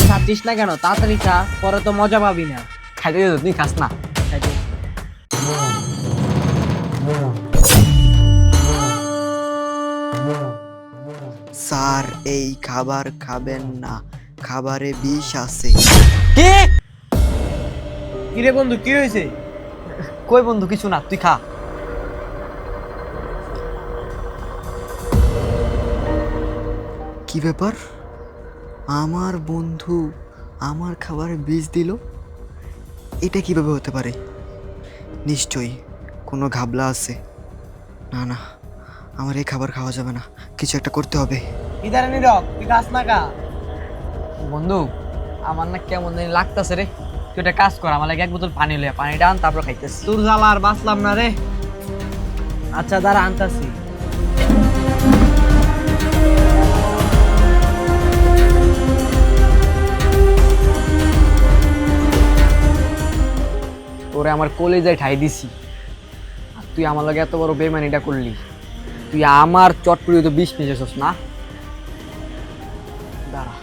খাচ্ছিস না কেন? তাড়াতাড়ি খা, পরে তো মজা পাবি না। খাইতে দে, তুই খাস না। খাইতে। স্যার এই খাবার খাবেন না, খাবারে বিষ আছে। কি? কিরে বন্ধু, কি হয়েছে? কই বন্ধু, কিছু না, তুই খা। কি ব্যাপার? আমার বন্ধু আমার খাবারে বিষ দিল, এটা কিভাবে হতে পারে? নিশ্চয়ই কোনো ঘাবলা আছে। না না, আমার এই খাবার খাওয়া যাবে না, কিছু একটা করতে হবে। ইধারে নীরব, তুই খাস না কা? বন্ধু, আমার না কেমন জানি লাগতাছে রে। তুই একটা কাজ কর, আমার লাগে এক বোতল পানি লইয়া, পানিটা আন, তারপর খাইতেছি। তোর জ্বালা আর বাঁচলাম না রে। আচ্ছা দাঁড়া, আনতাছি। তোরে আমার কলেজায় ঠাই দিছি, আর তুই আমার লাগে এত বড় বেমানিটা করলি। তুই আমার চটপুরি তো বিষ নিয়েছিস না? দাঁড়া।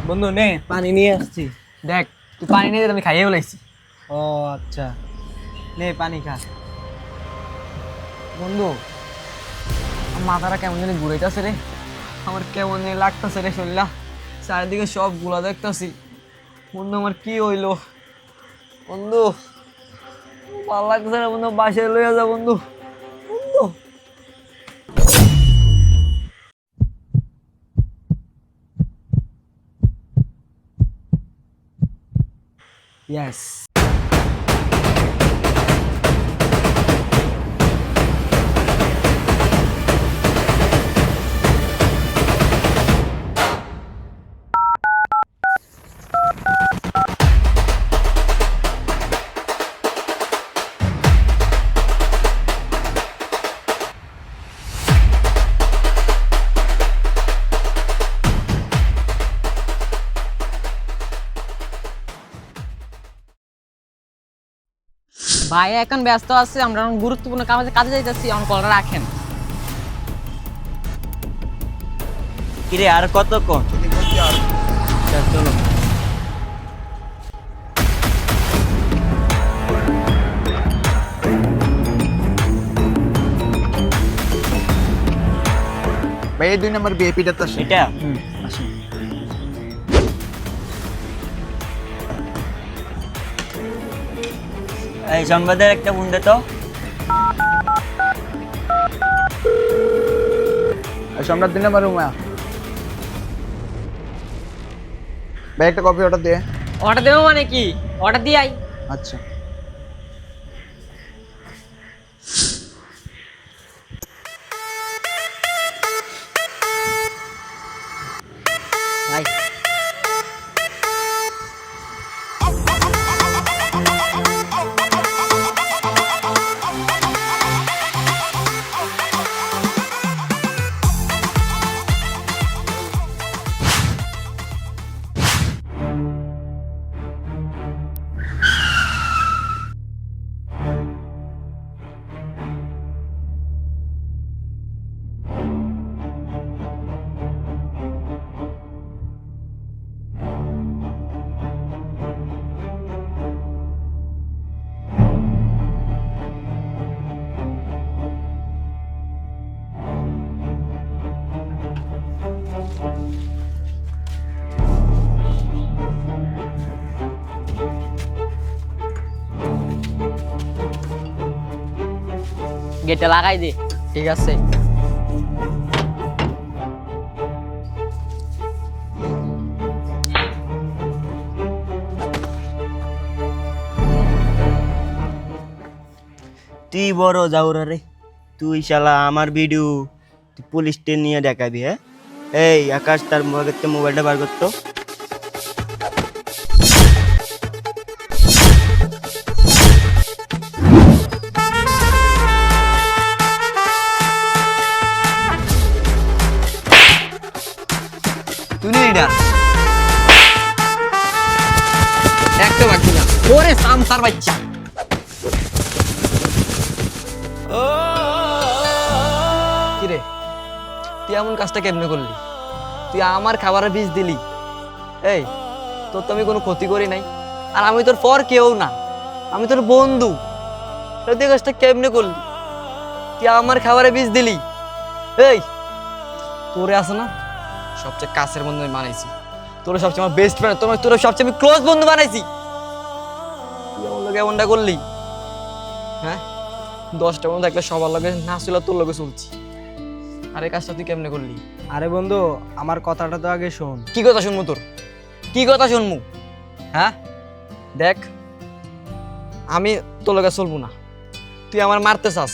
বন্ধু নে, পানি নিয়ে আসছি। দেখ, তুই পানি নিয়ে আমি খাইয়ে বলাইছি। ও আচ্ছা, নে পানি খা। বন্ধু, আমার মাথাটা কেমন জানি ঘুরাইতেছে রে। আমার কেমন জানি লাগতেছে রে শরীরটা, চারিদিকে সব গুলা দেখতেছি। বন্ধু আমার কি হইলো? বন্ধু ভালো লাগতেছে না বন্ধু, বাসায় লইয়া যা বন্ধু। বন্ধু ইয়েস। ভাই এখন ব্যস্ত আছে, আমরা এখন গুরুত্বপূর্ণ কাজে কাজে যাইতেছি, এখন কলটা রাখেন। কিরে আর কতক্ষণ? চলো। ভাই এই 2 নম্বর বিএপিটা তো এটা আসুন। এই সংবাদের একটা ফোন দে তো। সম্রাট 2 নম্বর রুমে। ভাই একটা কফি অর্ডার দে। অর্ডার দেবো মানে কি? অর্ডার দিয়ে আই। আচ্ছা। ভাই গেটে লাগাই দে। ঠিক আছে। তুই বড় যাওরা রে, তুই শালা আমার ভিডিও তুই পুলিশকে নিয়ে দেখাবি? হ্যাঁ, এই আকাশ তার মোবাইলটা বার করতো। লিডার একটা বাকি না ওরে সামসার বাচ্চা কিরে তুই এমন কাজটা কেমনে করলি তুই আমার খাবারের বীজ দিলি এই তোর তো আমি কোনো ক্ষতি করি নাই আর আমি তোর পর কেউ না আমি তোর বন্ধু তুই কাজটা কেমনে করলি তুই আমার খাবারে বীজ দিলি এই তোরে আছে না সবচেয়ে কাছের বন্ধু আমি বানাইছি তোর সবচেয়ে আমার বেস্ট ফ্রেন্ড তোর সবচেয়ে আমি ক্লোজ বন্ধু বানাইছি তুই আমার লোক এমনটা করলি হ্যাঁ 10টা বন্ধু একটা সবার লগে না ছিল তোর লগে চলছি আর এই কাজটা তুই কেমনে করলি আরে বন্ধু আমার কথাটা তো আগে শোন। কি কথা শুনবো তোর কি কথা শুনবো হ্যাঁ দেখ আমি তোর লগে চলবো না তুই আমার মারতে চাস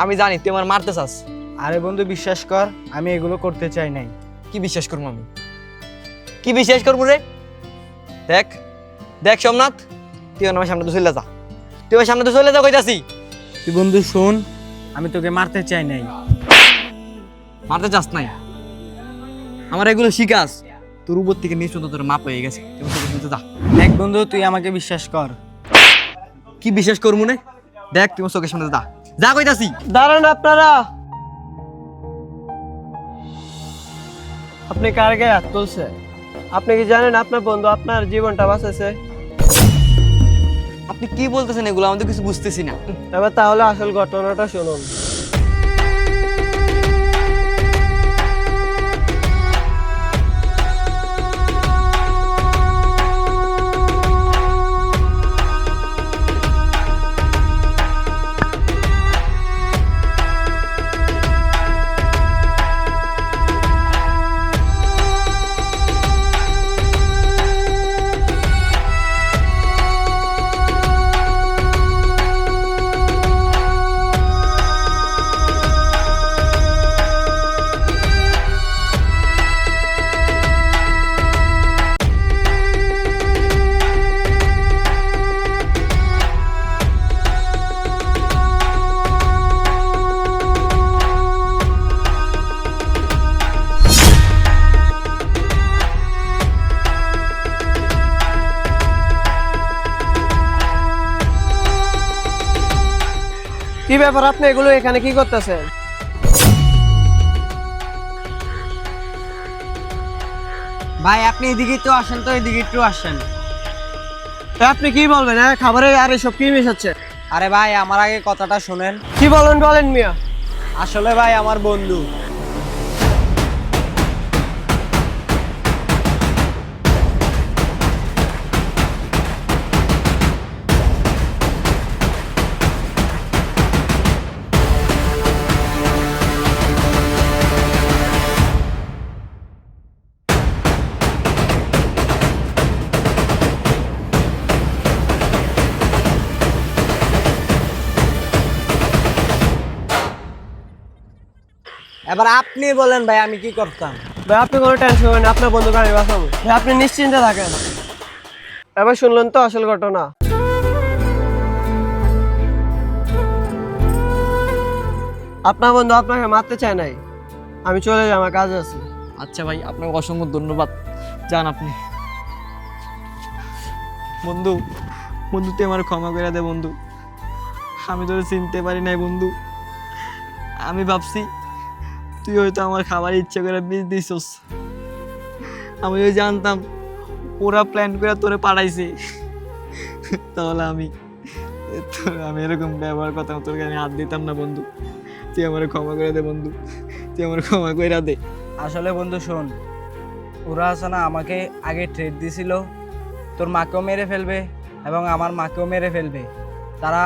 আমি জানি তুই আমার মারতে চাস আরে বন্ধু বিশ্বাস কর, আমি এগুলো করতে চাই নাই। কি বিশ্বাস করবো আমি কি বিশ্বাস করবো রে দেখ দেখ সোমনাথ তুই আমার সামনে তো চলে যা তুই আমার সামনে তো চলে যা কইতাছি তুই বন্ধু শোন, আমি তোকে মারতে চাই নাই। মারতে চাস নাই আমার এগুলো শিখাস তোর উপর থেকে নিচ পর্যন্ত তোর মাপ হয়ে গেছে তুই তোকে শুনতে যা দেখ বন্ধু তুই আমাকে বিশ্বাস কর। কি বিশ্বাস করবো নে দেখ তুই আমার চোখের সামনে যা যা কইতাছি দাঁড়ান আপনারা, আপনি কার গায়ে হাত তুলছে? আপনি কি জানেন আপনার বন্ধু আপনার জীবনটা বাঁচাইছে? আপনি কি বলতেছেন এগুলো আমাদের কিছু বুঝতেছি না এবার তাহলে আসল ঘটনাটা শুনুন। কি ব্যাপার, আপনি এগুলো এখানে কি করতেছেন? ভাই আপনি এদিকে একটু আসেন তো, এদিকে একটু আসেন। আপনি কি বলবেন? হ্যাঁ, খাবারে আর এসব কি মিশাচ্ছে? আরে ভাই আমার আগে কথাটা শোনেন। কি বলেন বলেন মিয়া। আসলে ভাই আমার বন্ধু। এবার আপনি বলেন ভাই আমি কি করতাম? ভাই আপনি কোনো টেনশন করেন না, আপনার বন্ধুকে আমি বাঁচাবো। ভাই আপনি নিশ্চিন্তে থাকেন। এবার শুনলেন তো আসল ঘটনা। আপনার বন্ধু আপনাকে মারতে চায় নাই, আমি চলে যাই, আমার কাজ আছে। আচ্ছা ভাই আপনাকে অসংখ্য ধন্যবাদ যান আপনি বন্ধু বন্ধু তুই আমার ক্ষমা করে দে বন্ধু আমি তোকে চিনতে পারি নাই বন্ধু আমি ভাবছি তুই হয়তো আমার খাবার ইচ্ছে করে বীজ দিছস আমি ওই জানতাম ওরা প্ল্যান করে তোরে পাঠাইছে তাহলে আমি এরকম ব্যবহার করতাম তোকে আমি হাত দিতাম না বন্ধু তুই আমার ক্ষমা করে দে বন্ধু তুই আমার ক্ষমা করে দে আসলে বন্ধু শোন, ওরা আছে না আমাকে আগে ট্রেড দিছিল তোর মাকেও মেরে ফেলবে এবং আমার মাকেও মেরে ফেলবে, তারা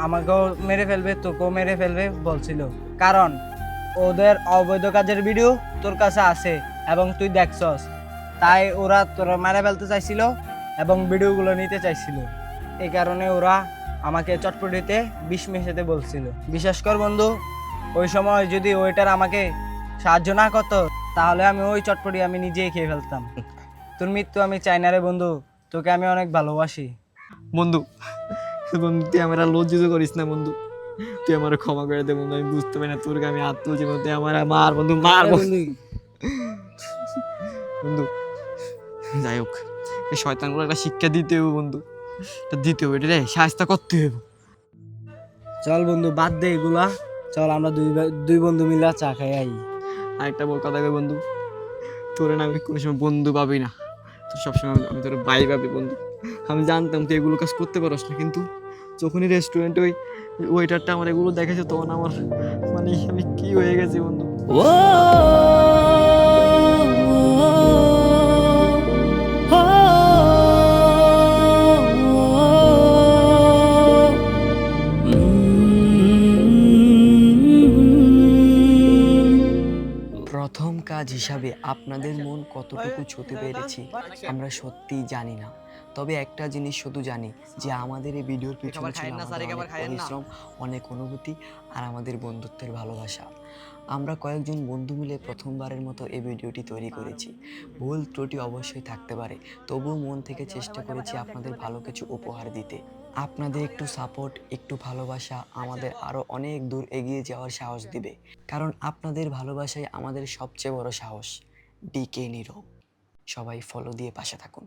আমাকেও মেরে ফেলবে তোকেও মেরে ফেলবে বলছিল, কারণ ওদের অবৈধ কাজের ভিডিও তোর কাছে আছে এবং তুই দেখছস, তাই ওরা তোরা মেরে ফেলতে চাইছিল এবং ভিডিওগুলো নিতে চাইছিল। এই কারণে ওরা আমাকে চটপটিতে বিষ মেশাতে বলছিল। বিশ্বাস কর বন্ধু, ওই সময় যদি ওইটার আমাকে সাহায্য না করতো তাহলে আমি ওই চটপটি আমি নিজেই খেয়ে ফেলতাম। তোর মৃত্যু আমি চাই না রে বন্ধু, তোকে আমি অনেক ভালোবাসি। বন্ধু বন্ধু তুই আমার আর লজ্জিত করিস না বন্ধু তুই আমার ক্ষমা করে দে বন্ধু আমি বুঝতে পারি না তোর আমি হাত তুলছি বন্ধু তুই আমার মার বন্ধু মার বন্ধু বন্ধু যাই হোক, এই শয়তানগুলো একটা শিক্ষা দিতে হবে বন্ধু, এটা দিতে হবে, এটা রে শায়েস্তা করতে হবে। চল বন্ধু বাদ দে এগুলা, চল আমরা দুই বন্ধু মিলে চা খাই আই। আরেকটা বড় কথা কই বন্ধু, তোরে না আমি কোনো সময় বন্ধু পাবি না, তোর সবসময় আমি তোর ভাই ভাবি বন্ধু। আমি জানতাম তুই এগুলো কাজ করতে পারস না, কিন্তু যখনই রেস্টুরেন্টে ওই ওয়েটারটা আমার এগুলো দেখেছে তখন আমার মানে আমি কি হয়ে গেছি বন্ধু। প্রথম কাজ হিসাবে আপনাদের মন কতটুকু ছুঁতে পেরেছি আমরা সত্যিই জানি না, তবে একটা জিনিস শুধু জানি যে আমাদের এই ভিডিওর পিছনে ছিল আমাদের অনেক পরিশ্রম, অনেক অনুভূতি আর আমাদের বন্ধুত্বের ভালোবাসা। আমরা কয়েকজন বন্ধু মিলে প্রথমবারের মতো এই ভিডিওটি তৈরি করেছি। ভুল ত্রুটি অবশ্যই থাকতে পারে, তবুও মন থেকে চেষ্টা করেছি আপনাদের ভালো কিছু উপহার দিতে। আপনাদের একটু সাপোর্ট, একটু ভালোবাসা আমাদের আরও অনেক দূর এগিয়ে যাওয়ার সাহস দিবে, কারণ আপনাদের ভালোবাসাই আমাদের সবচেয়ে বড় সাহস। ডিকে নীরব। সবাই ফলো দিয়ে পাশে থাকুন।